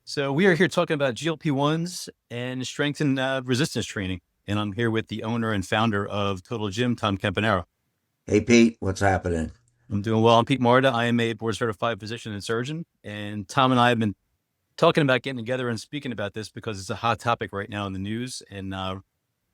So we are here talking about GLP-1s and strength and resistance training. And I'm here with the owner and founder of Total Gym, Tom Campanaro. Hey Pete, what's happening? I'm doing well. I'm Pete Marta. I am a board certified physician and surgeon. And Tom and I have been talking about getting together and speaking about this because it's a hot topic right now in the news. And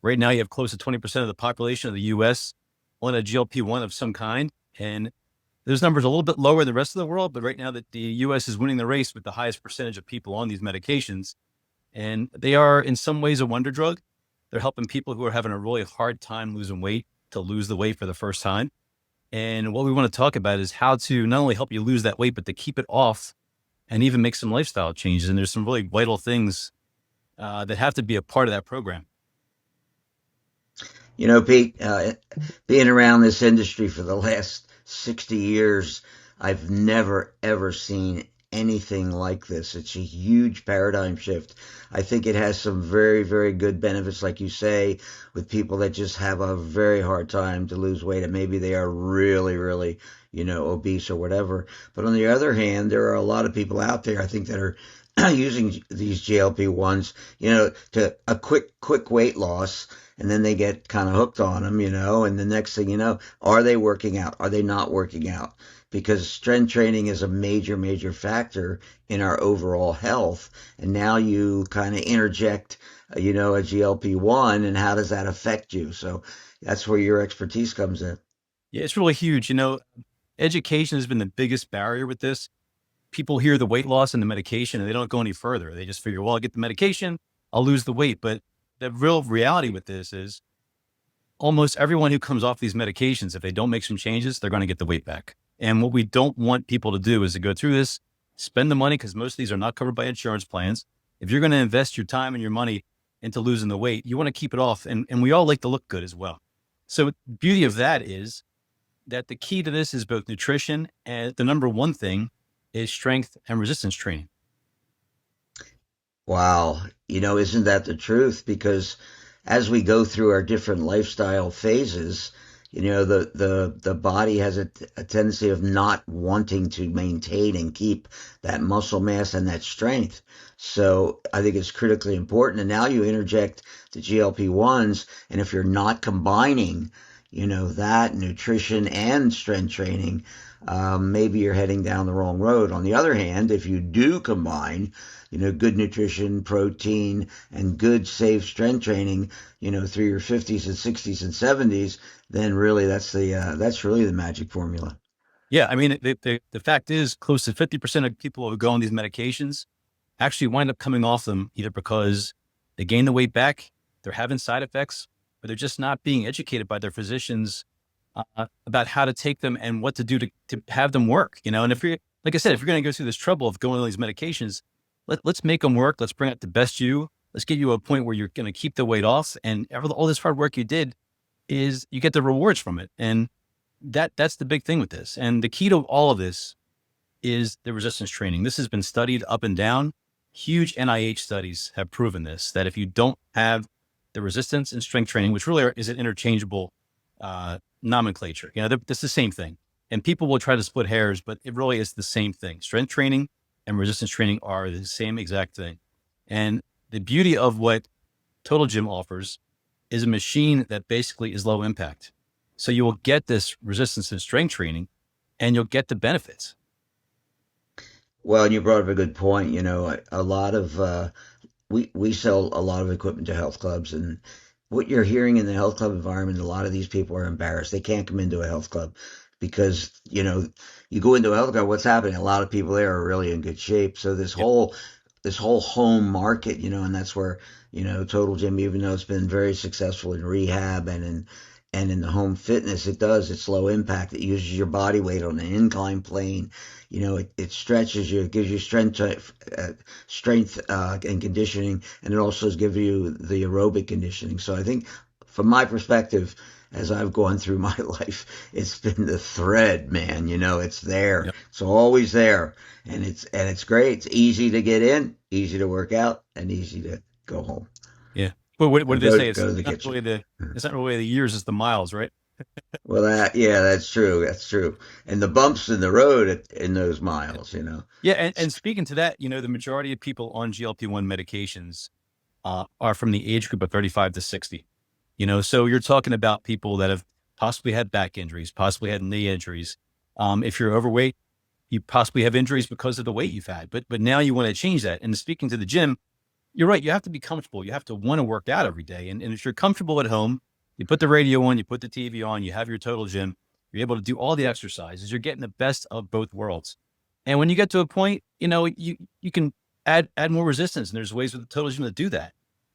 right now you have close to 20% of the population of the US on a GLP-1 of some kind. And those numbers are a little bit lower than the rest of the world, but right now that the US is winning the race with the highest percentage of people on these medications. And they are in some ways a wonder drug. They're helping people who are having a really hard time losing weight to lose the weight for the first time. And what we want to talk about is how to not only help you lose that weight, but to keep it off and even make some lifestyle changes. And there's some really vital things that have to be a part of that program. Pete, being around this industry for the last 60 years, I've never ever seen anything like this. It's a huge paradigm shift. I think it has some very, very good benefits, like you say, with people that just have a very hard time to lose weight and maybe they are really, really, obese or whatever. But on the other hand, there are a lot of people out there, I think, that are using these GLP-1s, to a quick weight loss, and then they get kind of hooked on them, and the next thing you know, are they working out? Are they not working out? Because strength training is a major, major factor in our overall health. And now you kind of interject, a GLP-1, and how does that affect you? So that's where your expertise comes in. Yeah, it's really huge. Education has been the biggest barrier with this. People hear the weight loss and the medication and they don't go any further. They just figure, well, I'll get the medication, I'll lose the weight. But the real reality with this is almost everyone who comes off these medications, if they don't make some changes, they're going to get the weight back. And what we don't want people to do is to go through this, spend the money, because most of these are not covered by insurance plans. If you're going to invest your time and your money into losing the weight, you want to keep it off. And we all like to look good as well. So the beauty of that is that the key to this is both nutrition, and the number one thing is strength and resistance training. Wow. Isn't that the truth? Because as we go through our different lifestyle phases, the body has a tendency of not wanting to maintain and keep that muscle mass and that strength. So I think it's critically important. And now you interject the GLP-1s, and if you're not combining, that nutrition and strength training, maybe you're heading down the wrong road. On the other hand, if you do combine, good nutrition, protein, and good safe strength training, through your 50s and 60s and 70s, then really that's really the magic formula. Yeah, I mean, the fact is close to 50% of people who go on these medications actually wind up coming off them either because they gain the weight back, they're having side effects, or they're just not being educated by their physicians about how to take them and what to do to have them work, And if you're, like I said, if you're going to go through this trouble of going on these medications, let's make them work. Let's bring out the best you. Let's get you to a point where you're going to keep the weight off. And all this hard work you did is you get the rewards from it. And that's the big thing with this. And the key to all of this is the resistance training. This has been studied up and down. Huge NIH studies have proven this, that if you don't have the resistance and strength training, which really is an interchangeable nomenclature, that's the same thing. And people will try to split hairs, but it really is the same thing. Strength training and resistance training are the same exact thing. And the beauty of what Total Gym offers is a machine that basically is low impact. So you will get this resistance and strength training and you'll get the benefits. Well, and you brought up a good point. A lot of we sell a lot of equipment to health clubs, and what you're hearing in the health club environment, a lot of these people are embarrassed. They can't come into a health club because, you go into a health club, what's happening? A lot of people there are really in good shape. So Yep. this whole home market, and that's where, Total Gym, even though it's been very successful in rehab and in the home fitness, it's low impact. It uses your body weight on an incline plane. It stretches you, it gives you strength and conditioning, and it also gives you the aerobic conditioning. So I think, from my perspective, as I've gone through my life, it's been the thread, man. It's there. Yep. It's always there, and it's great. It's easy to get in, easy to work out, and easy to go home Yeah. But what or did they say? go to the Not kitchen. really it's not really the years, it's the miles, right? Well, yeah, that's true. That's true. And the bumps in the road in those Yeah. miles, Yeah. And speaking to that, the majority of people on GLP-1 medications are from the age group of 35 to 60. So you're talking about people that have possibly had back injuries, possibly had knee injuries. If you're overweight, you possibly have injuries because of the weight you've had. But now you want to change that. And speaking to the gym, you're right. You have to be comfortable. You have to want to work out every day. And if you're comfortable at home, you put the radio on, you put the TV on, you have your total gym, you're able to do all the exercises. You're getting the best of both worlds. And when you get to a point, you can add more resistance. And there's ways with the total gym to do that.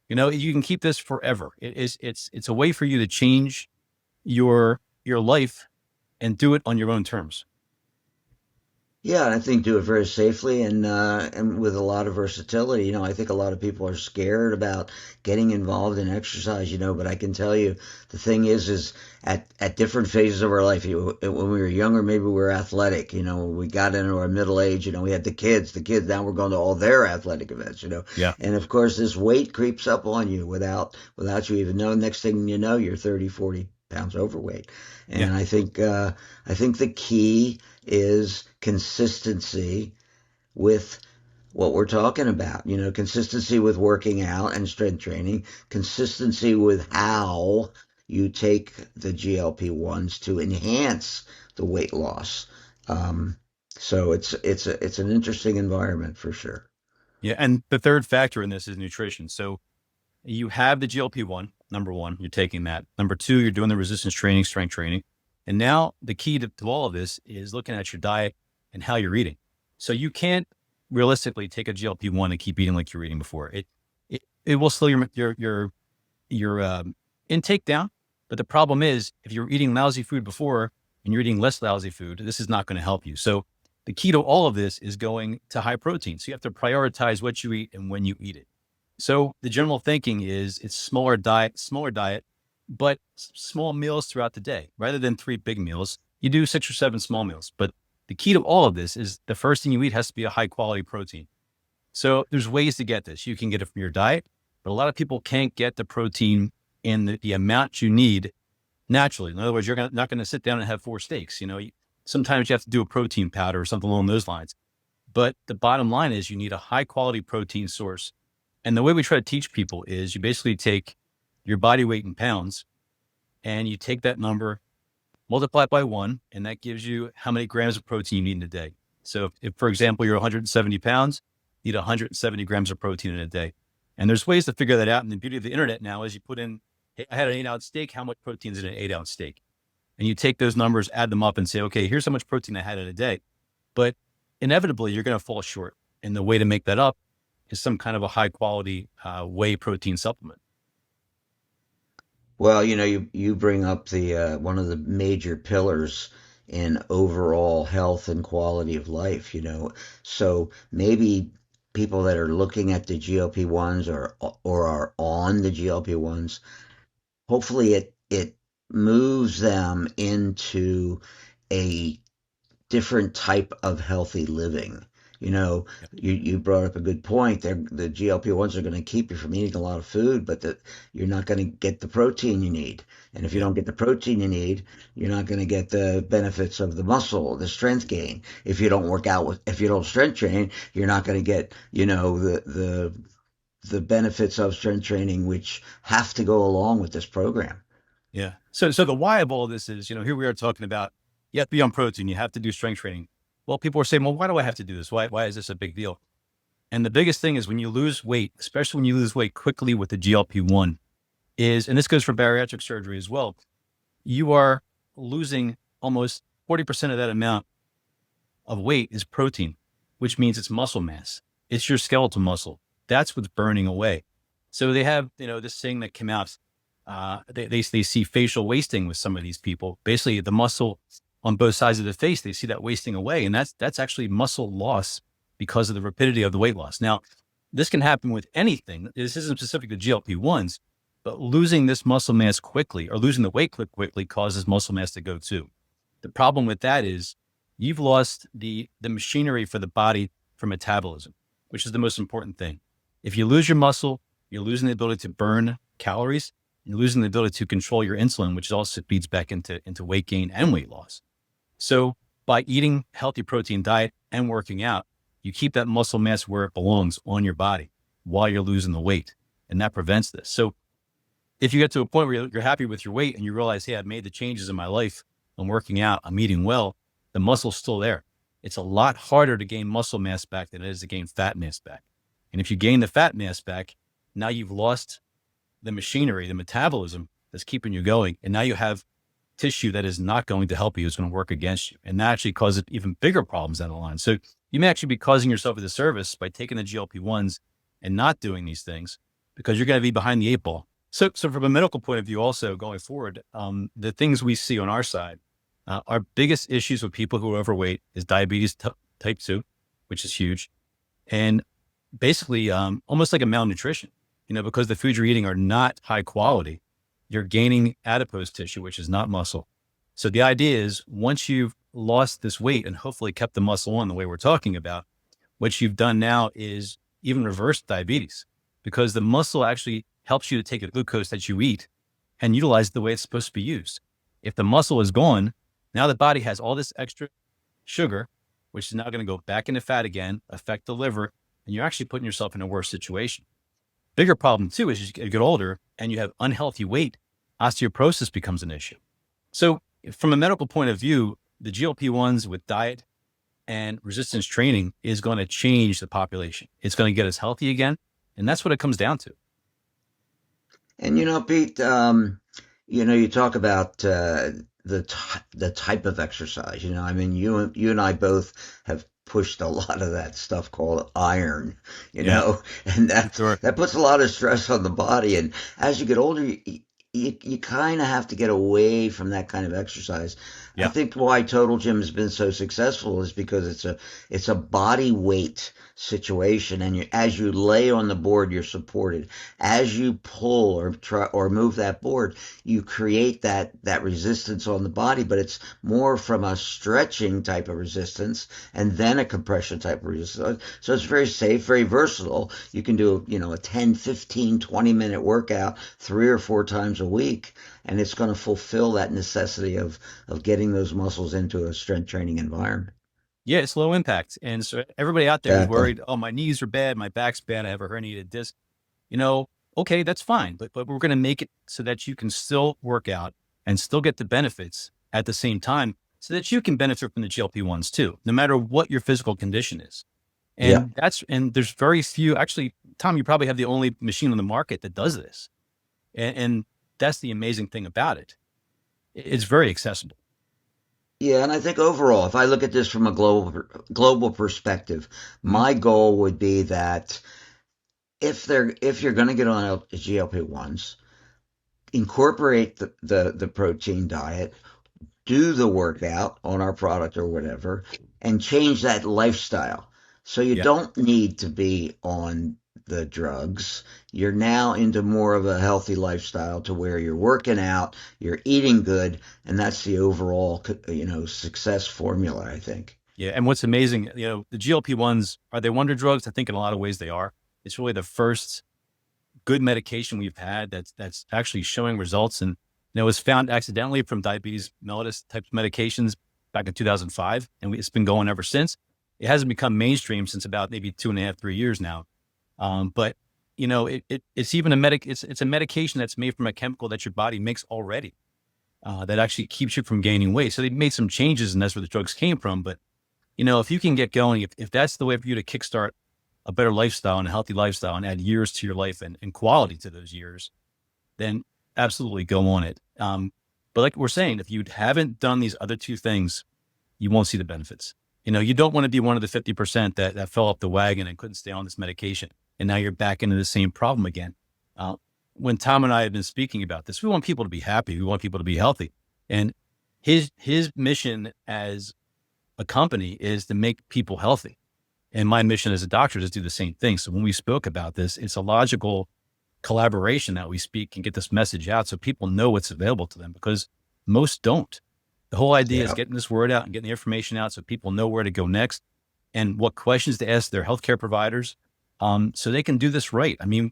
You can keep this forever. It's a way for you to change your life and do it on your own terms. Yeah, I think do it very safely and with a lot of versatility. I think a lot of people are scared about getting involved in exercise. But I can tell you the thing is at different phases of our life. When we were younger, maybe we were athletic. When we got into our middle age, we had the kids. Now we're going to all their athletic events. Yeah. And of course, this weight creeps up on you without you even knowing. Next thing you know, you're 30, 40 pounds overweight. Yeah. And I think the key is consistency with what we're talking about. Consistency with working out and strength training, consistency with how you take the GLP-1s to enhance the weight loss. Um, so it's an interesting environment for sure. Yeah. And the third factor in this is nutrition. So you have the GLP-1, number one, you're taking that. Number two, you're doing the resistance training, strength training. And now the key to all of this is looking at your diet and how you're eating. So you can't realistically take a GLP-1 and keep eating like you were eating before. It will slow your intake down. But the problem is if you're eating lousy food before and you're eating less lousy food, this is not going to help you. So the key to all of this is going to high protein. So you have to prioritize what you eat and when you eat it. So the general thinking is it's smaller diet, but small meals throughout the day. Rather than 3 big meals, you do 6 or 7 small meals. But the key to all of this is the first thing you eat has to be a high quality protein. So there's ways to get this. You can get it from your diet, but a lot of people can't get the protein in the amount you need naturally. In other words, you're not going to sit down and have 4 steaks. Sometimes you have to do a protein powder or something along those lines. But the bottom line is you need a high quality protein source. And the way we try to teach people is you basically take your body weight in pounds and you take that number, multiply it by 1, and that gives you how many grams of protein you need in a day. So if for example, you're 170 pounds, you need 170 grams of protein in a day. And there's ways to figure that out. And the beauty of the internet now is you put in, hey, I had an 8-ounce steak. How much protein is in an 8-ounce steak? And you take those numbers, add them up and say, okay, here's how much protein I had in a day. But inevitably, you're going to fall short. And the way to make that up is some kind of a high quality whey protein supplement. Well, you bring up the one of the major pillars in overall health and quality of life. So maybe people that are looking at the GLP-1s or are on the GLP-1s, hopefully it moves them into a different type of healthy living. You know, Yep. you brought up a good point. The GLP-1s are going to keep you from eating a lot of food, but you're not going to get the protein you need. And if you Yeah. don't get the protein you need, you're not going to get the benefits of the muscle, the strength gain. If you don't strength train, you're not going to get, the benefits of strength training, which have to go along with this program. Yeah. So the why of all this is, here we are talking about you have to be on protein, you have to do strength training. Well, people are saying, well, why do I have to do this? Why is this a big deal? And the biggest thing is when you lose weight, especially when you lose weight quickly with the GLP-1 is, and this goes for bariatric surgery as well, you are losing almost 40% of that amount of weight is protein, which means it's muscle mass. It's your skeletal muscle. That's what's burning away. So they have, this thing that came out. They see facial wasting with some of these people. Basically, the muscle on both sides of the face, they see that wasting away, and that's actually muscle loss because of the rapidity of the weight loss. Now, this can happen with anything. This isn't specific to GLP-1s, but losing this muscle mass quickly or losing the weight quickly causes muscle mass to go too. The problem with that is you've lost the machinery for the body for metabolism, which is the most important thing. If you lose your muscle, you're losing the ability to burn calories. You're losing the ability to control your insulin, which also feeds back into weight gain and weight loss. So by eating healthy protein diet and working out, you keep that muscle mass where it belongs on your body while you're losing the weight. And that prevents this. So if you get to a point where you're happy with your weight and you realize, hey, I've made the changes in my life, I'm working out, I'm eating well, the muscle's still there. It's a lot harder to gain muscle mass back than it is to gain fat mass back. And if you gain the fat mass back, now you've lost the machinery, the metabolism that's keeping you going. And now you have tissue that is not going to help you, is going to work against you. And that actually causes even bigger problems down the line. So you may actually be causing yourself a disservice by taking the GLP-1s and not doing these things, because you're going to be behind the eight ball. So from a medical point of view, also going forward, the things we see on our side, our biggest issues with people who are overweight is diabetes type 2, which is huge. And basically almost like a malnutrition, because the foods you're eating are not high quality. You're gaining adipose tissue, which is not muscle. So the idea is, once you've lost this weight and hopefully kept the muscle on the way we're talking about, what you've done now is even reverse diabetes, because the muscle actually helps you to take the glucose that you eat and utilize it the way it's supposed to be used. If the muscle is gone, now the body has all this extra sugar, which is now going to go back into fat again, affect the liver, and you're actually putting yourself in a worse situation. Bigger problem too is, as you get older and you have unhealthy weight, osteoporosis becomes an issue. So from a medical point of view, the GLP-1s with diet and resistance training is going to change the population. It's going to get us healthy again. And that's what it comes down to. And Pete, you talk about the type of exercise. I mean, you and I both have pushed a lot of that stuff called iron. Yeah, And sure. that puts a lot of stress on the body. And as you get older, you kind of have to get away from that kind of exercise. I Yeah. think why Total Gym has been so successful is because it's a body weight situation, and as you lay on the board, you're supported. As you pull or try or move that board, you create that resistance on the body, but it's more from a stretching type of resistance and then a compression type of resistance. So it's very safe, very versatile. You can do a 10, 15, 20-minute workout 3 or 4 times a week, and it's going to fulfill that necessity of getting those muscles into a strength training environment. Yeah, it's low impact. And so everybody out there who's Exactly. worried, oh, my knees are bad, my back's bad, I have a herniated disc, you know, okay, that's fine. But we're going to make it so that you can still work out and still get the benefits at the same time, so that you can benefit from the GLP-1s too, no matter what your physical condition is. Yeah. And there's very few, actually, Tom, you probably have the only machine on the market that does this. And that's the amazing thing about it. It's very accessible. Yeah, and I think overall, if I look at this from a global perspective, Mhm. my goal would be that if you're going to get on GLP-1s, incorporate the protein diet, do the workout on our product or whatever, and change that lifestyle. So you Yeah. don't need to be on the drugs. You're now into more of a healthy lifestyle to where you're working out, you're eating good, and that's the overall, success formula, I think. Yeah. And what's amazing, the GLP-1s, are they wonder drugs? I think in a lot of ways they are. It's really the first good medication we've had that's actually showing results. And it was found accidentally from diabetes mellitus type medications back in 2005. And it's been going ever since. It hasn't become mainstream since about maybe 2.5, 3 years now. But it's even it's a medication that's made from a chemical that your body makes already, that actually keeps you from gaining weight. So they made some changes, and that's where the drugs came from. But if you can get going, if that's the way for you to kickstart a better lifestyle and a healthy lifestyle and add years to your life and quality to those years, then absolutely go on it. But like we're saying, if you haven't done these other two things, you won't see the benefits. You don't want to be one of the 50% that fell off the wagon and couldn't stay on this medication. And now you're back into the same problem again. Uh, when Tom and I have been speaking about this, we want people to be happy. We want people to be healthy. And his mission as a company is to make people healthy. And my mission as a doctor is to do the same thing. So when we spoke about this, it's a logical collaboration that we speak and get this message out so people know what's available to them, because most don't. The whole idea is Yeah. getting this word out and getting the information out so people know where to go next and what questions to ask their healthcare providers, so they can do this right. I mean,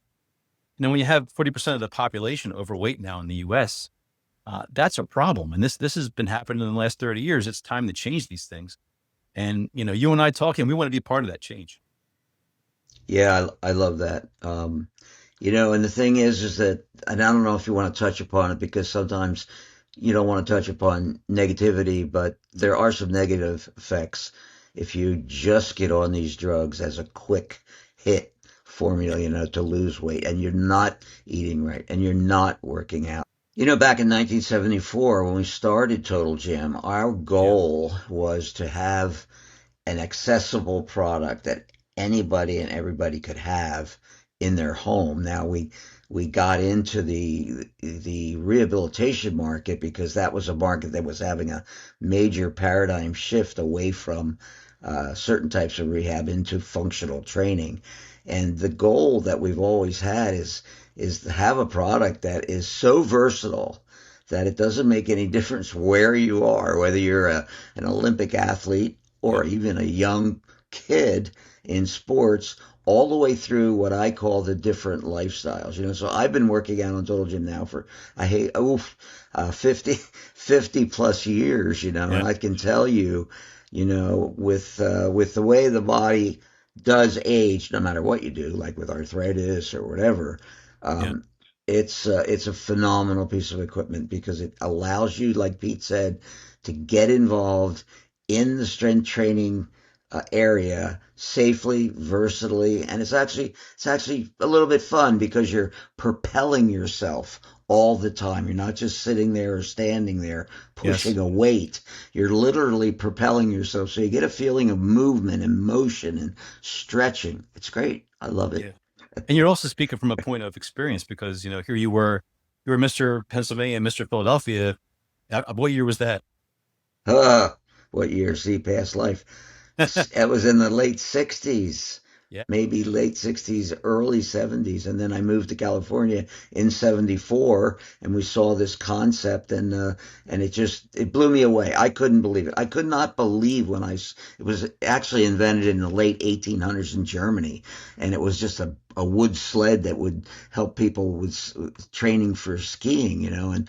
when you have 40% of the population overweight now in the US, that's a problem. And this has been happening in the last 30 years. It's time to change these things. And, you and I talking, we want to be part of that change. Yeah, I love that. And the thing is that, and I don't know if you want to touch upon it because sometimes you don't want to touch upon negativity, but there are some negative effects if you just get on these drugs as a quick hit Yeah. formula, to lose weight and you're not eating right and you're not working out. Back in 1974, when we started Total Gym, our Yeah. goal was to have an accessible product that anybody and everybody could have in their home. Now we got into the rehabilitation market because that was a market that was having a major paradigm shift away from certain types of rehab into functional training. And the goal that we've always had is to have a product that is so versatile that it doesn't make any difference where you are, whether you're an Olympic athlete or Yep. even a young kid in sports, all the way through what I call the different lifestyles. So I've been working out on Total Gym now for, 50 plus years, and Yeah. I can tell you, with the way the body does age, no matter what you do, like with arthritis or whatever, Yeah. um, it's a phenomenal piece of equipment because it allows you, like Pete said, to get involved in the strength training area safely, versatily, and it's actually a little bit fun because you're propelling yourself all the time. You're not just sitting there or standing there Yes. pushing a weight. You're literally propelling yourself, so you get a feeling of movement and motion and stretching. It's great. I love it. Yeah. And you're also speaking from a point of experience because, here you were Mr. Pennsylvania, Mr. Philadelphia. What year was that? Uh, what year? See, past life. It was in the late 60s, Yeah. maybe late 60s, early 70s. And then I moved to California in 74 and we saw this concept and it blew me away. I couldn't believe it. I could not believe it was actually invented in the late 1800s in Germany. And it was just a wood sled that would help people with training for skiing, and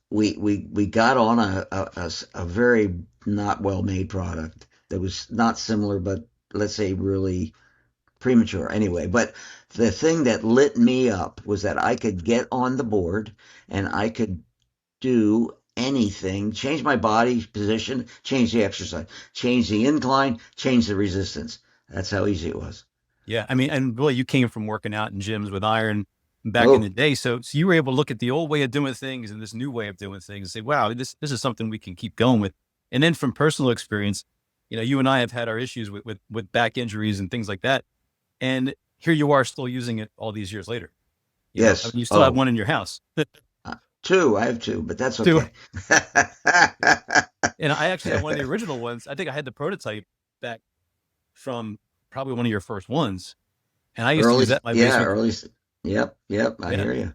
we got on a very not well made product that was not similar, but let's say really premature anyway. But the thing that lit me up was that I could get on the board and I could do anything, change my body position, change the exercise, change the incline, change the resistance. That's how easy it was. Yeah. I mean, and really, you came from working out in gyms with iron back in the Oh, day. So you were able to look at the old way of doing things and this new way of doing things and say, wow, this is something we can keep going with. And then from personal experience, you and I have had our issues with back injuries and things like that. And here you are still using it all these years later. I yes. mean, you still have Oh, one in your house. two. I have two, but that's Too. okay. And I actually have one of the original ones. I think I had the prototype back from probably one of your first ones. And I used to Early, use that in my yeah, basement. early. Yep, yep. I Yeah. hear you.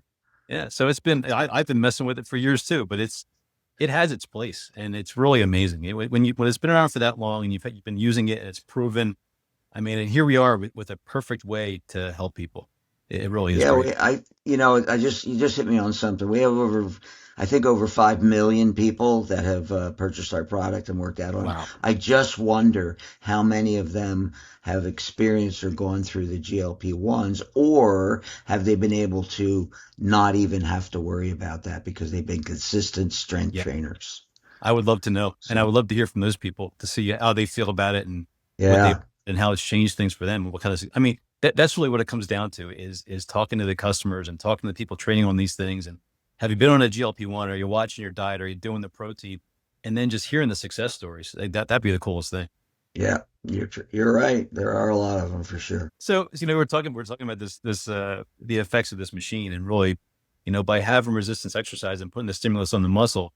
Yeah. So I've been messing with it for years too, but it has its place and it's really amazing. When it's been around for that long and you've been using it and it's proven, I mean, and here we are with a perfect way to help people. It really is Yeah, great. you just hit me on something. We have I think over 5 million people that have purchased our product and worked out on it. Wow. I just wonder how many of them have experienced or gone through the GLP-1s, or have they been able to not even have to worry about that because they've been consistent strength Yeah. trainers. I would love to know. And I So, would love to hear from those people to see how they feel about it and what they yeah, and how it's changed things for them. What kind of, I mean, that's really what it comes down to is talking to the customers and talking to the people training on these things. And have you been on a GLP-1 or you're watching your diet or you're doing the protein and then just hearing the success stories? That'd be the coolest thing. yeah, you're right. There are a lot of them for sure. So, we're talking about the effects of this machine and really, by having resistance exercise and putting the stimulus on the muscle,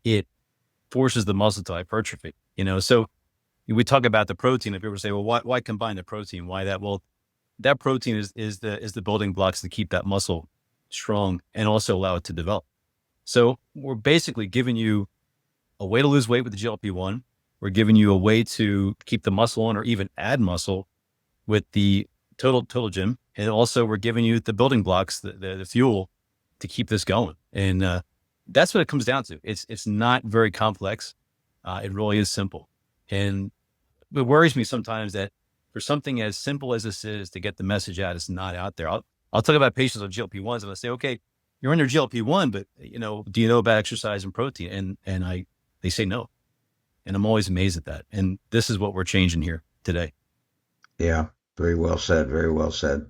it forces the muscle to hypertrophy, so we talk about the protein and people say, well, why combine the protein? Why that? Well, that protein is the building blocks to keep that muscle strong and also allow it to develop. So we're basically giving you a way to lose weight with the GLP-1. We're giving you a way to keep the muscle on or even add muscle with the total gym. And also we're giving you the building blocks, the fuel to keep this going. And that's what it comes down to. It's not very complex. It really is simple. And it worries me sometimes that for something as simple as this is to get the message out, it's not out there. I'll talk about patients on GLP-1s and I say, okay, you're under GLP-1, but do you know about exercise and protein? And they say no. And I'm always amazed at that. And this is what we're changing here today. Yeah, very well said. Very well said.